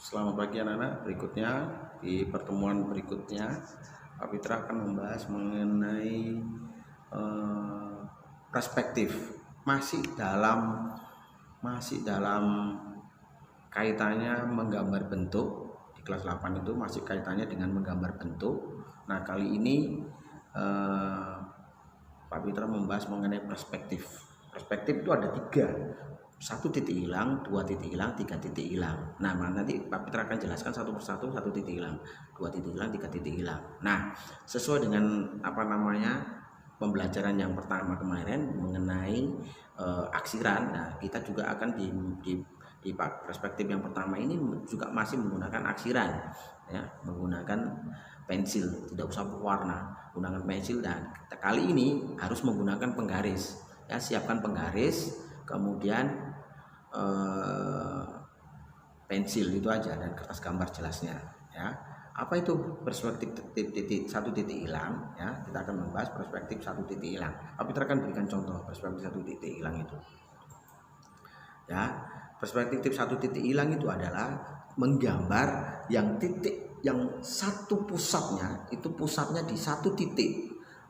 Selamat pagi anak-anak. Berikutnya di pertemuan berikutnya Pak Fitra akan membahas mengenai perspektif masih dalam kaitannya menggambar bentuk. Di kelas 8 itu masih kaitannya dengan menggambar bentuk. Nah, kali ini Pak Fitra membahas mengenai perspektif. Perspektif itu ada 3. 1 titik hilang, 2 titik hilang, 3 titik hilang. Nah, nanti Pak Fitra akan jelaskan satu persatu. 1 titik hilang, 2 titik hilang, 3 titik hilang. Nah, sesuai dengan pembelajaran yang pertama kemarin mengenai aksiran. Nah, kita juga akan di perspektif yang pertama ini juga masih menggunakan aksiran, ya, menggunakan pensil, tidak usah berwarna, menggunakan pensil. Dan kali ini harus menggunakan penggaris, ya. Siapkan penggaris, kemudian pensil, itu aja, dan kertas gambar jelasnya, ya. Apa itu perspektif satu titik hilang, ya? Kita akan membahas perspektif 1 titik hilang. Tapi kita akan berikan contoh perspektif 1 titik hilang itu, ya. Perspektif 1 titik hilang itu adalah menggambar yang satu pusatnya di 1 titik.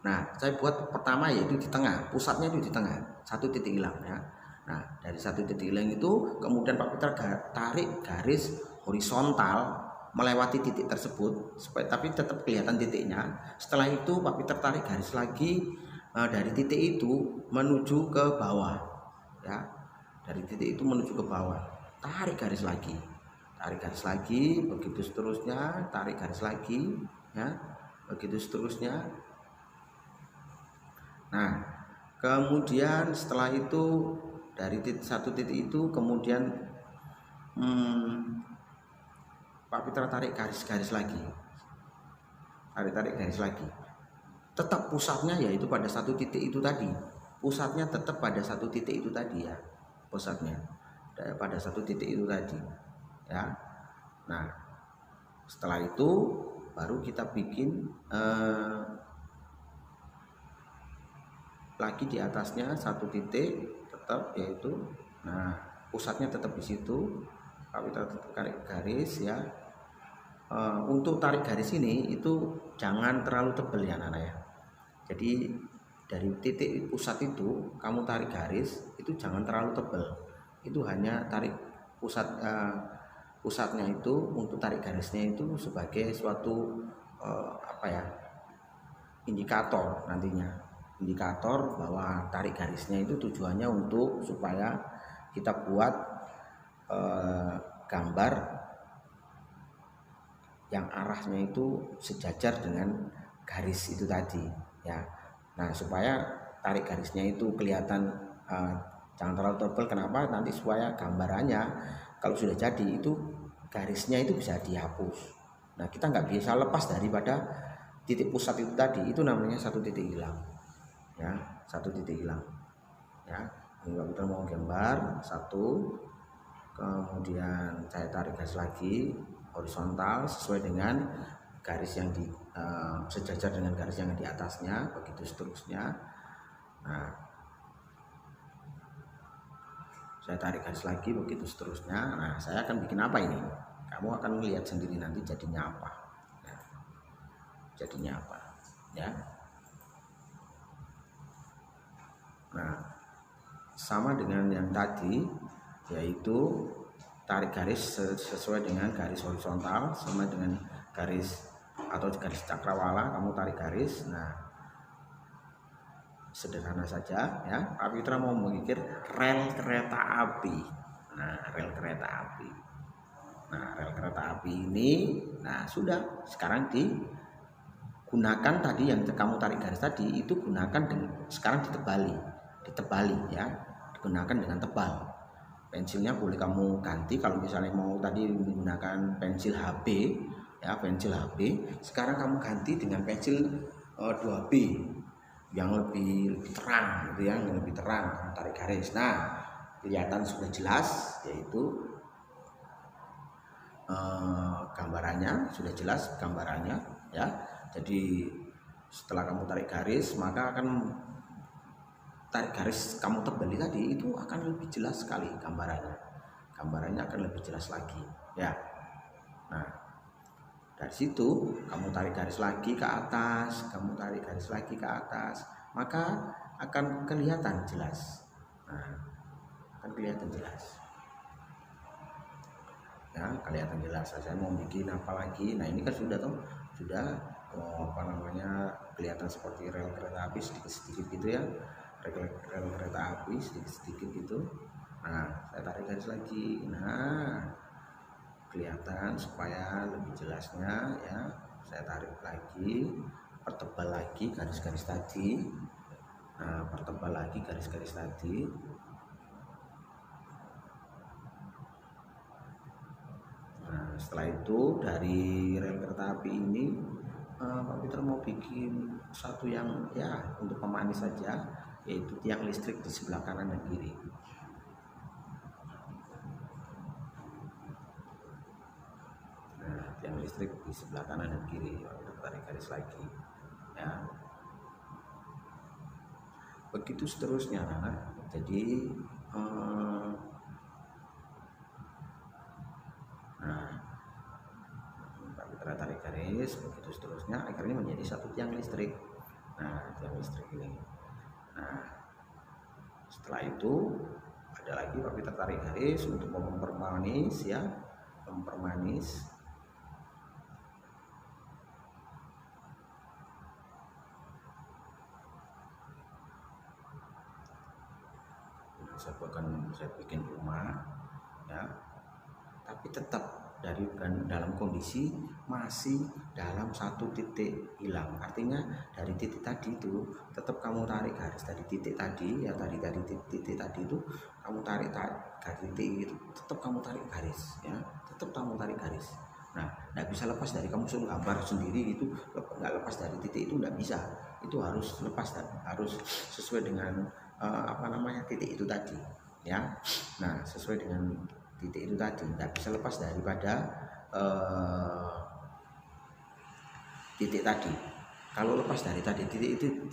Nah, saya buat pertama yaitu di tengah, pusatnya itu di tengah, 1 titik hilang, ya. Nah, dari 1 titik hilang itu kemudian Pak Fitra tarik garis horizontal melewati titik tersebut tapi tetap kelihatan titiknya. Setelah itu Pak Fitra tarik garis lagi dari titik itu menuju ke bawah, ya. Dari titik itu menuju ke bawah, tarik garis lagi, begitu seterusnya, tarik garis lagi, ya, begitu seterusnya. Nah, kemudian setelah itu dari 1 titik itu kemudian Pak Fitra tarik garis lagi, tetap pusatnya yaitu pada 1 titik itu tadi. Pusatnya tetap pada 1 titik itu tadi, ya. Pusatnya pada 1 titik itu tadi, ya. Nah, setelah itu baru kita bikin lagi di atasnya 1 titik tetap, yaitu, nah, pusatnya tetap di situ. Kita tarik garis, ya. Untuk tarik garis ini itu jangan terlalu tebal, ya anak-anak, ya. Jadi dari titik pusat itu kamu tarik garis itu jangan terlalu tebal. Itu hanya tarik pusatnya itu, untuk tarik garisnya itu sebagai suatu indikator nantinya, indikator bahwa tarik garisnya itu tujuannya untuk supaya kita buat gambar yang arahnya itu sejajar dengan garis itu tadi, ya. Nah, supaya tarik garisnya itu kelihatan jangan terlalu tebal. Kenapa? Nanti supaya gambarannya kalau sudah jadi itu garisnya itu bisa dihapus. Nah, kita nggak bisa lepas daripada titik pusat itu tadi. Itu namanya 1 titik hilang, ya. 1 titik hilang, ya. Kalau kita mau gambar 1, kemudian saya tarik garis lagi horizontal sesuai dengan garis yang sejajar dengan garis yang di atasnya, begitu seterusnya. Nah, saya tarik garis lagi, begitu seterusnya. Nah, saya akan bikin apa ini? Kamu akan melihat sendiri nanti jadinya apa, ya. Jadinya apa, ya. Nah, sama dengan yang tadi, yaitu tarik garis sesuai dengan garis horizontal, sama dengan garis atau garis cakrawala, kamu tarik garis. Nah, sederhana saja, ya. Pak Fitra mau memikir rel kereta api. Nah, rel kereta api. Nah, rel kereta api ini, nah, sudah, sekarang digunakan tadi yang kamu tarik garis tadi itu gunakan sekarang ditebali, ya. Digunakan dengan tebal. Pensilnya boleh kamu ganti, kalau misalnya mau tadi menggunakan pensil HB, ya, pensil HB, sekarang kamu ganti dengan pensil 2B yang lebih terang, gitu ya, yang lebih terang, tarik garis. Nah, kelihatan sudah jelas, yaitu gambarannya sudah jelas, gambarannya, ya. Jadi setelah kamu tarik garis, maka akan tarik garis kamu tebali tadi itu akan lebih jelas sekali gambarannya akan lebih jelas lagi, ya. Nah, dari situ kamu tarik garis lagi ke atas, kamu tarik garis lagi ke atas, maka akan kelihatan jelas. Nah, akan kelihatan jelas. Ya, kelihatan jelas. Saya mau bikin apa lagi? Nah, ini kan sudah apa namanya, kelihatan seperti rel kereta api sedikit-sedikit gitu ya. Rel kereta api sedikit-sedikit gitu. Nah, saya tarik garis lagi. Nah, kelihatan supaya lebih jelasnya ya. Saya tarik lagi, pertebal lagi garis-garis tadi. Nah, pertebal lagi garis-garis tadi. Nah, setelah itu dari rel kereta api ini Pak Peter mau bikin satu yang ya untuk pemanis saja, yaitu tiang listrik di sebelah kanan dan kiri. Nah, tiang listrik di sebelah kanan dan kiri, kita tarik garis lagi ya. Begitu seterusnya, nah, jadi tarik garis begitu seterusnya, akhirnya menjadi satu tiang listrik. Nah, tiang listrik ini. Nah, setelah itu ada lagi Pak Peter tarik garis untuk mempermanis ya, mempermanis. Nah, saya bikin rumah ya, tapi tetap dalam kondisi masih dalam satu titik hilang. Artinya dari titik tadi itu tetap kamu tarik garis dari titik tadi ya, dari titik tadi itu kamu tarik titik itu, tetap kamu tarik garis ya, tetap kamu tarik garis. Nah, nggak bisa lepas dari kamu suruh gambar sendiri itu, nggak lepas dari titik itu, nggak bisa. Itu harus lepas dan harus sesuai dengan apa namanya, titik itu tadi ya. Nah, sesuai dengan titik itu tadi, tidak bisa lepas daripada titik tadi. Kalau lepas dari titik itu,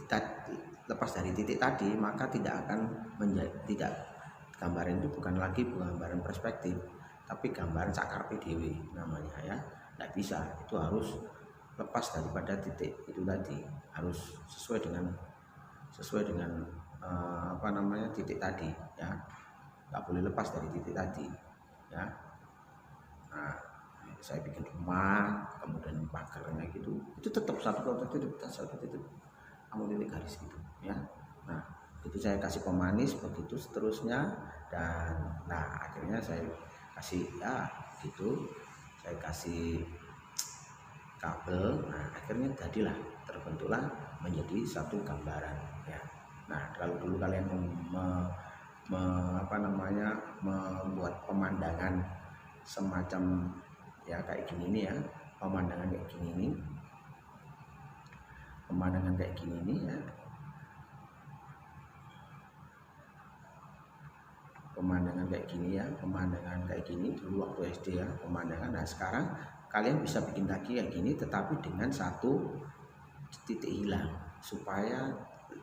lepas dari titik tadi, maka tidak akan menjadi, gambaran itu bukan lagi gambaran perspektif, tapi gambaran sakarpe dewe namanya ya. Tidak bisa, itu harus lepas daripada titik itu tadi, harus sesuai dengan apa namanya, titik tadi ya. Nggak boleh lepas dari titik tadi ya. Nah, saya bikin rumah, kemudian pagarnya gitu, itu tetap satu titik kamu titik garis gitu ya. Nah, itu saya kasih pemanis begitu seterusnya, dan nah akhirnya saya kasih ya gitu, saya kasih kabel. Nah, akhirnya jadilah, terbentuklah menjadi satu gambaran ya. Nah, kalau dulu kalian membuat pemandangan semacam ya kayak gini nih ya, pemandangan kayak gini nih, pemandangan kayak gini nih ya, pemandangan kayak gini ya, pemandangan kayak gini dulu waktu SD ya, pemandangan. Nah, sekarang kalian bisa bikin lagi kayak gini, tetapi dengan satu titik hilang supaya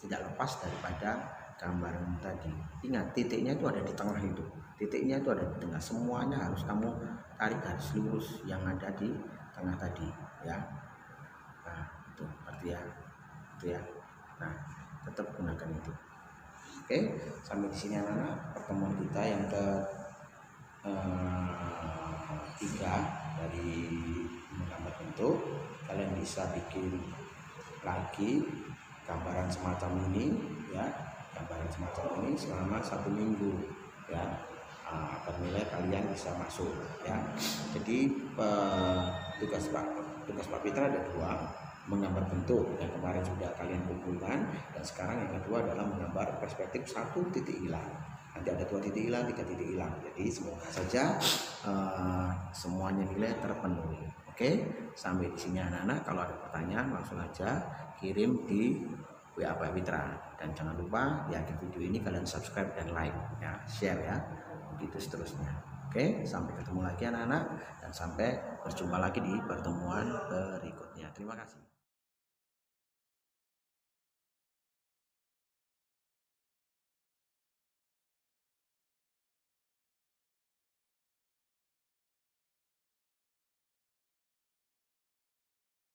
tidak lepas daripada gambaran tadi. Ingat, titiknya itu ada di tengah, itu titiknya itu ada di tengah, semuanya harus kamu tarik garis lurus yang ada di tengah tadi ya. Nah, itu artinya itu ya. Nah, tetap gunakan itu. Oke, sampai di sini anak-anak pertemuan kita yang ke 3 dari menggambar bentuk. Kalian bisa bikin lagi gambaran semacam ini ya, gambaran semacam ini selama 1 minggu ya, agar nilai kalian bisa masuk ya. Jadi tugas Pak Peter ada 2, menggambar bentuk yang kemarin sudah kalian kumpulkan, dan sekarang yang kedua adalah menggambar perspektif 1 titik hilang. Nanti ada 2 titik hilang, 3 titik hilang. Jadi semoga saja semuanya nilai terpenuhi. Oke, sampai di sini anak-anak. Kalau ada pertanyaan langsung aja kirim di WA Pak Peter, dan jangan lupa di akhir video ini kalian subscribe dan like ya, share ya, begitu seterusnya. Oke, sampai ketemu lagi anak-anak, dan sampai berjumpa lagi di pertemuan berikutnya. Terima kasih.